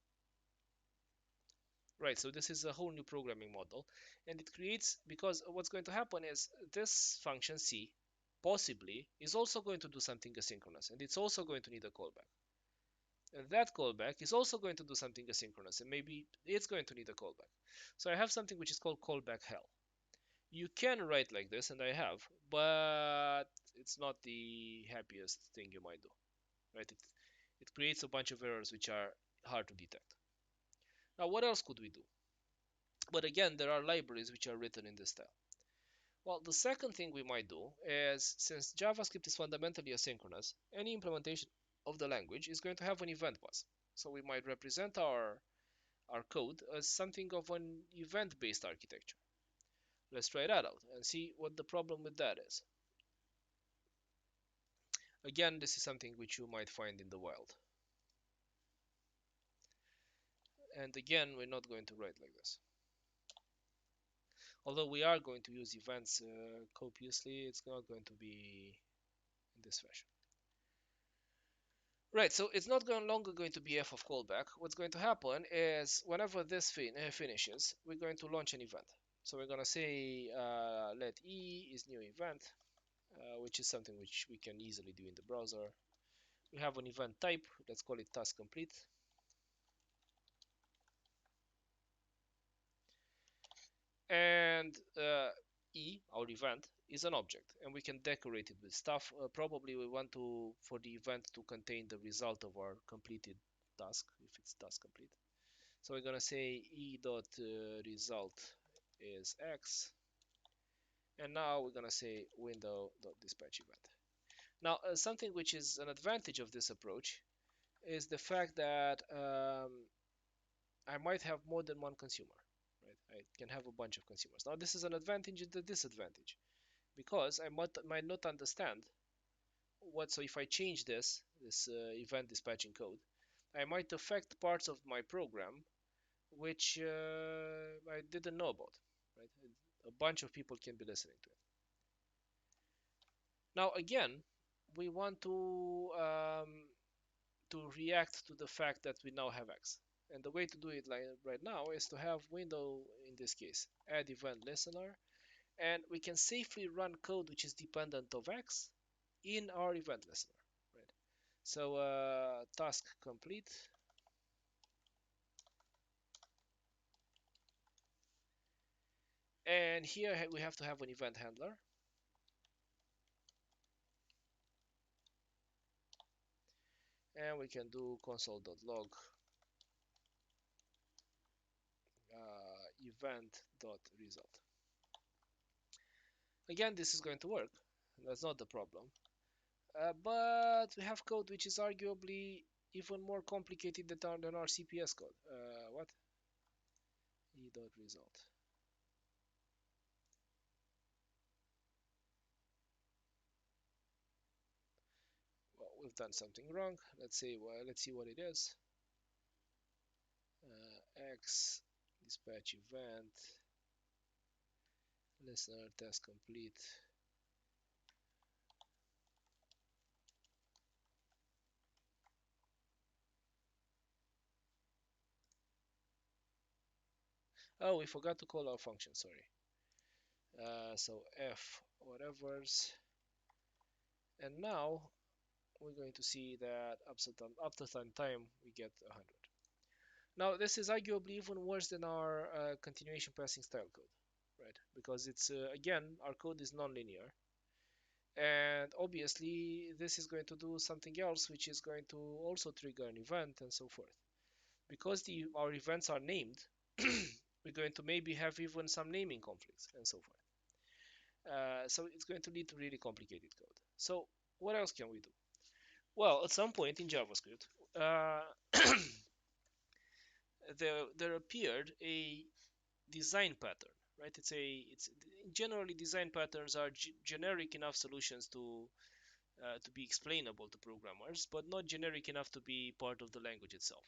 Right, so this is a whole new programming model, and it creates, because what's going to happen is this function C possibly is also going to do something asynchronous, and it's also going to need a callback. And that callback is also going to do something asynchronous, and maybe it's going to need a callback. So I have something which is called callback hell. You can write like this, and I have, but it's not the happiest thing you might do, right? It creates a bunch of errors which are hard to detect. Now, what else could we do? But again, there are libraries which are written in this style. Well, the second thing we might do is, since JavaScript is fundamentally asynchronous, any implementation of the language is going to have an event bus. So we might represent our code as something of an event-based architecture. Let's try that out and see what the problem with that is. Again, this is something which you might find in the wild. And again, we're not going to write like this. Although we are going to use events copiously, it's not going to be in this fashion. Right, so it's not longer going to be f of callback. What's going to happen is whenever this finishes, we're going to launch an event. So we're going to say let e is new event, which is something which we can easily do in the browser. We have an event type, let's call it task complete. And e, our event, is an object, and we can decorate it with stuff. Probably we want to, for the event to contain the result of our completed task, if it's task complete. So we're gonna say e dot result is x, and now we're gonna say window dot dispatch event. Now something which is an advantage of this approach is the fact that I might have more than one consumer. Right? I can have a bunch of consumers. Now this is an advantage and a disadvantage because I might not understand what. So if I change this event dispatching code, I might affect parts of my program which I didn't know about. Right? A bunch of people can be listening to it. Now again, we want to react to the fact that we now have X. And the way to do it like right now is to have window, in this case, add event listener, and we can safely run code which is dependent of X in our event listener. Right? So task complete, and here we have to have an event handler, and we can do console.log event.result. Again, this is going to work. That's not the problem. But we have code which is arguably even more complicated than our CPS code. What? E.result. Well, we've done something wrong. Let's see what it is. X dispatch event listener task complete. Oh, we forgot to call our function. Sorry. So f whatever's, and now we're going to see that after some time we get 100. Now this is arguably even worse than our continuation passing style code, right? Because it's again, our code is non-linear, and obviously this is going to do something else which is going to also trigger an event and so forth. Because our events are named, we're going to maybe have even some naming conflicts and so forth. So it's going to lead to really complicated code. So what else can we do? Well, at some point in JavaScript, uh, there appeared a design pattern, right? It's generally design patterns are generic enough solutions to be explainable to programmers, but not generic enough to be part of the language itself.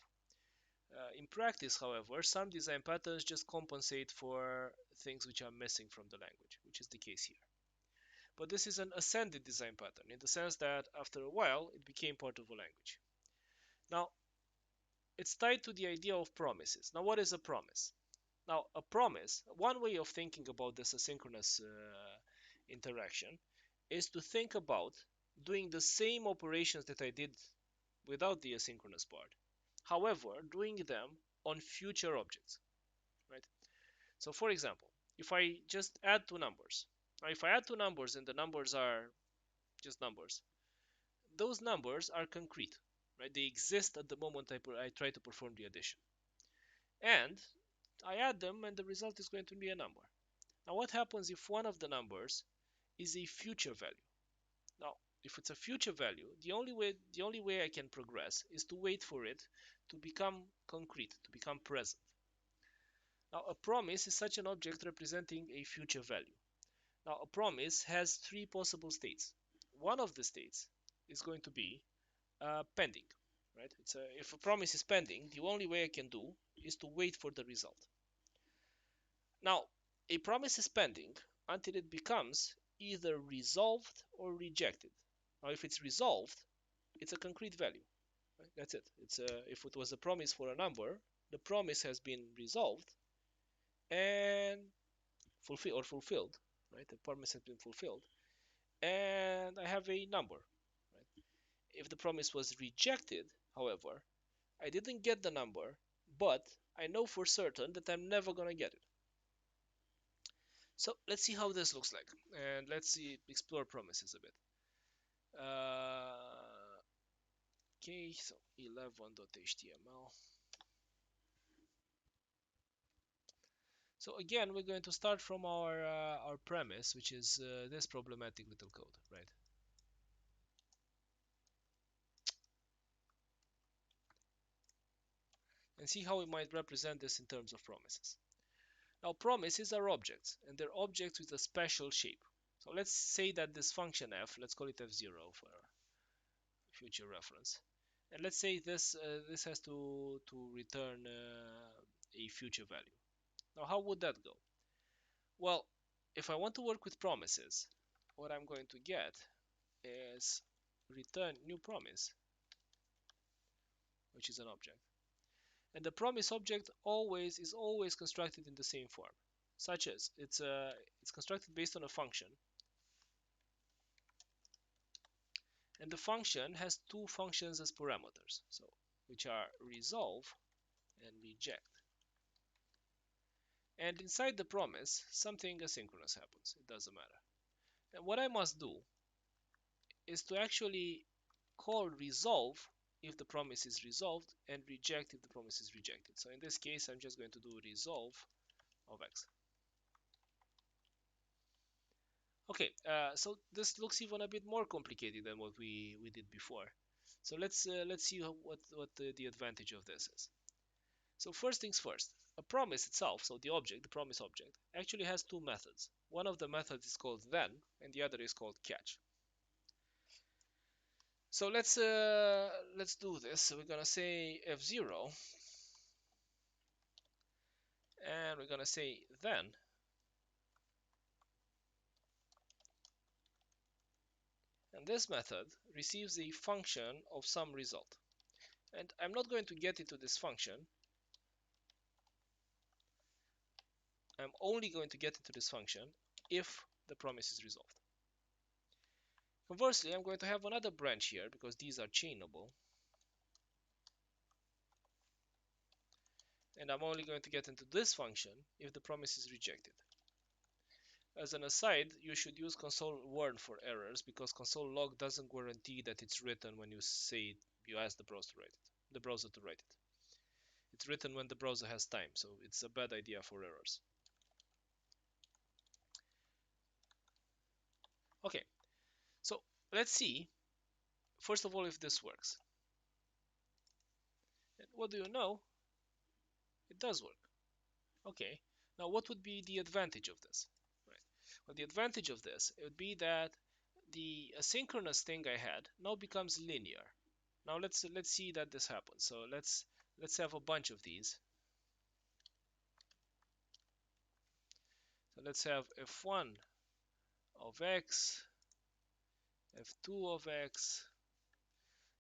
In practice, however, some design patterns just compensate for things which are missing from the language, which is the case here. But this is an ascended design pattern in the sense that after a while it became part of a language. Now, it's tied to the idea of promises. Now, what is a promise? Now, a promise, one way of thinking about this asynchronous interaction is to think about doing the same operations that I did without the asynchronous part. However, doing them on future objects, right? So for example, if I just add two numbers, or if I add two numbers and the numbers are just numbers, those numbers are concrete, right? They exist at the moment I try to perform the addition. And I add them and the result is going to be a number. Now what happens if one of the numbers is a future value? Now, if it's a future value, the only way I can progress is to wait for it to become concrete, to become present. Now, a promise is such an object representing a future value. Now, a promise has three possible states. One of the states is going to be pending. right? If a promise is pending, the only way I can do is to wait for the result. Now, a promise is pending until it becomes either resolved or rejected. Now, if it's resolved, it's a concrete value. Right? That's it. If it was a promise for a number, the promise has been resolved and fulfilled. Right? The promise has been fulfilled, and I have a number. Right? If the promise was rejected, however, I didn't get the number, but I know for certain that I'm never gonna get it. So let's see how this looks like, and let's explore promises a bit. Okay, so 11.html. So again, we're going to start from our premise, which is this problematic little code, right? And see how we might represent this in terms of promises. Now, promises are objects, and they're objects with a special shape. So let's say that this function f, let's call it f0 for future reference, and let's say this has to return a future value. Now, how would that go? Well, if I want to work with promises, what I'm going to get is return new promise, which is an object. And the promise object is always constructed in the same form, such as it's constructed based on a function, and the function has two functions as parameters, so which are resolve and reject. And inside the promise, something asynchronous happens. It doesn't matter. And what I must do is to actually call resolve if the promise is resolved and reject if the promise is rejected. So in this case, I'm just going to do resolve of x. Okay, so this looks even a bit more complicated than what we did before. So let's see what the advantage of this is. So first things first, a promise itself, so the object, the promise object, actually has two methods. One of the methods is called then, and the other is called catch. So let's do this. So we're gonna say f0, and we're gonna say then, and this method receives a function of some result. And I'm not going to get into this function. I'm only going to get into this function if the promise is resolved. Conversely, I'm going to have another branch here because these are chainable. And I'm only going to get into this function if the promise is rejected. As an aside, you should use console warn for errors because console log doesn't guarantee that it's written when you ask the browser to write it. It's written when the browser has time, so it's a bad idea for errors. Okay, so let's see, first of all, if this works. And what do you know? It does work. Okay, now what would be the advantage of this? Right. Well, the advantage of this would be that the asynchronous thing I had now becomes linear. Now let's see that this happens. So let's have a bunch of these. So let's have f1 of x, f2 of x,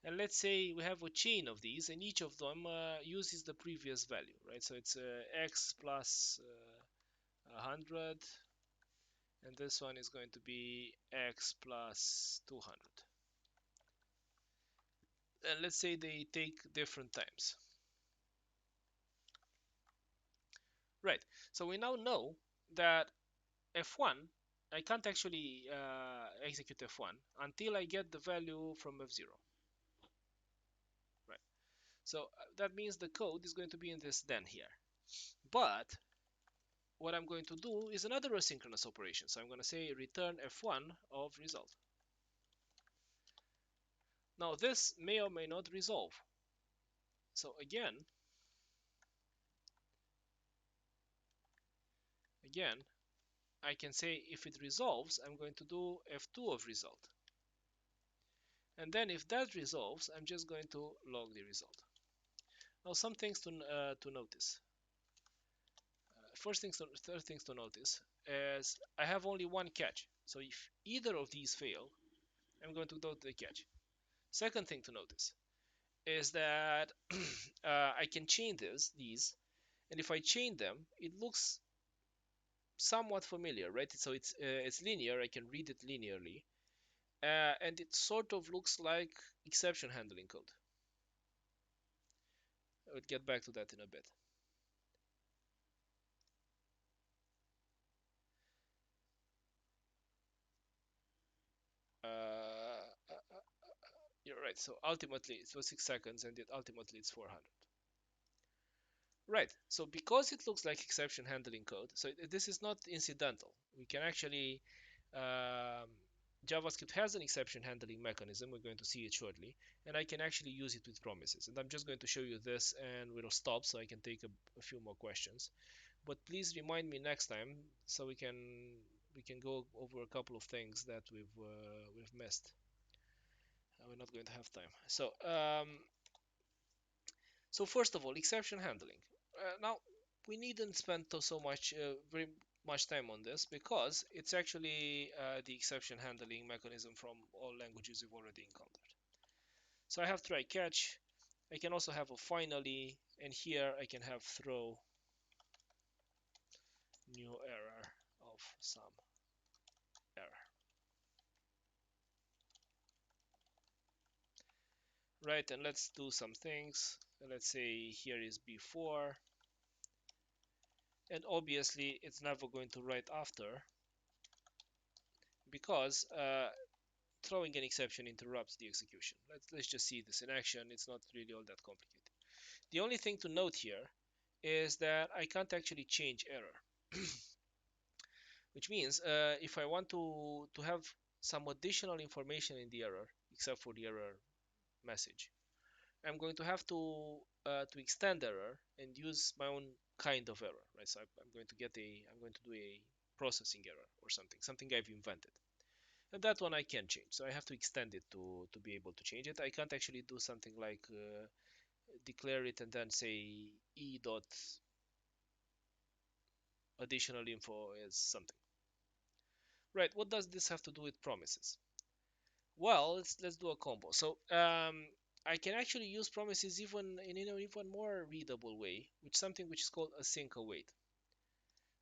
and let's say we have a chain of these, and each of them uses the previous value, right? So it's x plus 100, and this one is going to be x plus 200. And let's say they take different times. Right, so we now know that f1, I can't actually execute f1 until I get the value from f0. Right, so that means the code is going to be in this then here. But what I'm going to do is another asynchronous operation. So I'm going to say return f1 of result. Now this may or may not resolve. So again, I can say if it resolves, I'm going to do f2 of result. And then if that resolves, I'm just going to log the result. Now some things to notice. Third things to notice is I have only one catch. So if either of these fail, I'm going to go to the catch. Second thing to notice is that I can chain these, and if I chain them, it looks somewhat familiar, right? So it's linear. I can read it linearly, and it sort of looks like exception handling code. I will get back to that in a bit. You're right. So ultimately, it was 6 seconds, and ultimately it's 400. Right. So because it looks like exception handling code, so this is not incidental. We can actually um, JavaScript has an exception handling mechanism. We're going to see it shortly, and I can actually use it with promises. And I'm just going to show you this, and we'll stop so I can take a few more questions. But please remind me next time so we can go over a couple of things that we've missed. We're not going to have time. So first of all, exception handling. Now we needn't spend very much time on this because it's actually the exception handling mechanism from all languages we've already encountered. So I have try catch. I can also have a finally, and here I can have throw new error of some error. Right, and let's do some things. Let's say here is before, and obviously it's never going to write after because throwing an exception interrupts the execution. Let's just see this in action. It's not really all that complicated. The only thing to note here is that I can't actually change error, which means if I want to have some additional information in the error, except for the error message, I'm going to have to extend error and use my own kind of error, right? So I'm going to do a processing error or something I've invented. And that one I can change, so I have to extend it to be able to change it. I can't actually do something like declare it and then say e dot additional info is something. Right, what does this have to do with promises? Well, let's do a combo. So I can actually use promises even in an even more readable way, which something which is called async await.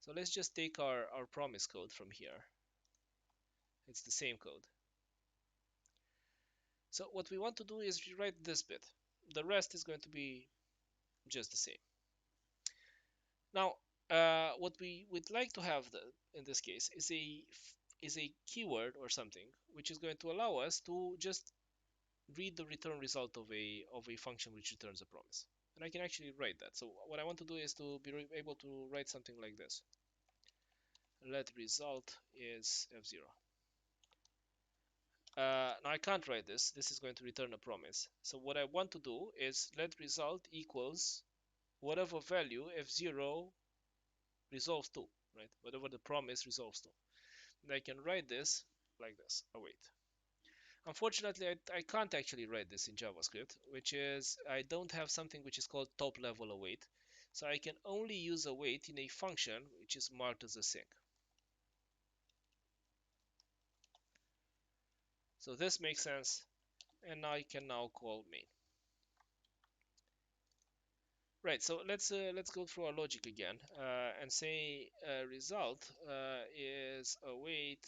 So let's just take our promise code from here. It's the same code. So what we want to do is rewrite this bit. The rest is going to be just the same. Now, what we would like to have in this case is a keyword or something which is going to allow us to just read the return result of a function which returns a promise. And I can actually write that. So what I want to do is to be able to write something like this. Let result is f0. Now I can't write this. This is going to return a promise. So what I want to do is let result equals whatever value f0 resolves to, right? Whatever the promise resolves to. And I can write this like this, await. Unfortunately, I can't actually write this in JavaScript, which is I don't have something which is called top level await. So I can only use await in a function which is marked as async. So this makes sense, and I can now call main. Right, so let's go through our logic again and say result is await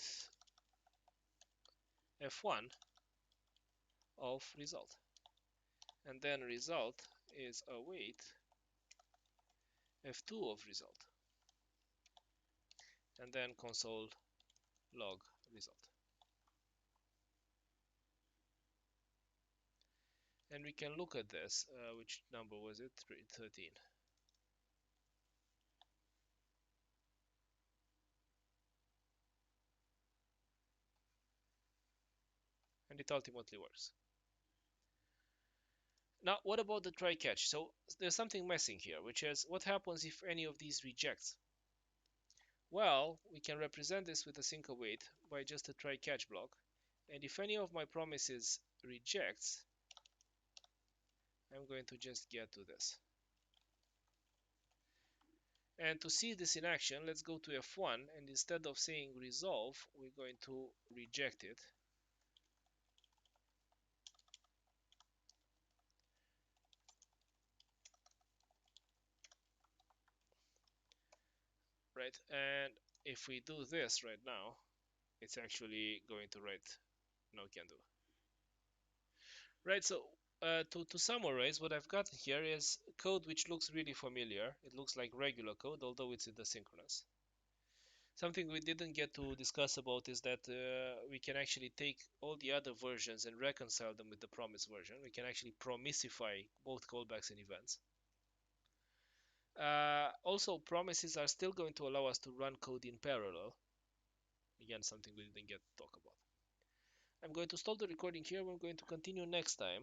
f1 of result, and then result is await f2 of result, and then console log result. And we can look at this. Which number was it? 13. And it ultimately works. Now, what about the try catch? So there's something missing here, which is what happens if any of these rejects? Well, we can represent this with a sync await by just a try catch block. And if any of my promises rejects, I'm going to just get to this. And to see this in action, let's go to F1, and instead of saying resolve, we're going to reject it. Right? And if we do this right now, it's actually going to write no can do. Right, so to summarize, what I've got here is code which looks really familiar. It looks like regular code, although it's in the synchronous. Something we didn't get to discuss about is that we can actually take all the other versions and reconcile them with the promise version. We can actually promisify both callbacks and events. Also, promises are still going to allow us to run code in parallel. Again, something we didn't get to talk about. I'm going to stop the recording here. We're going to continue next time.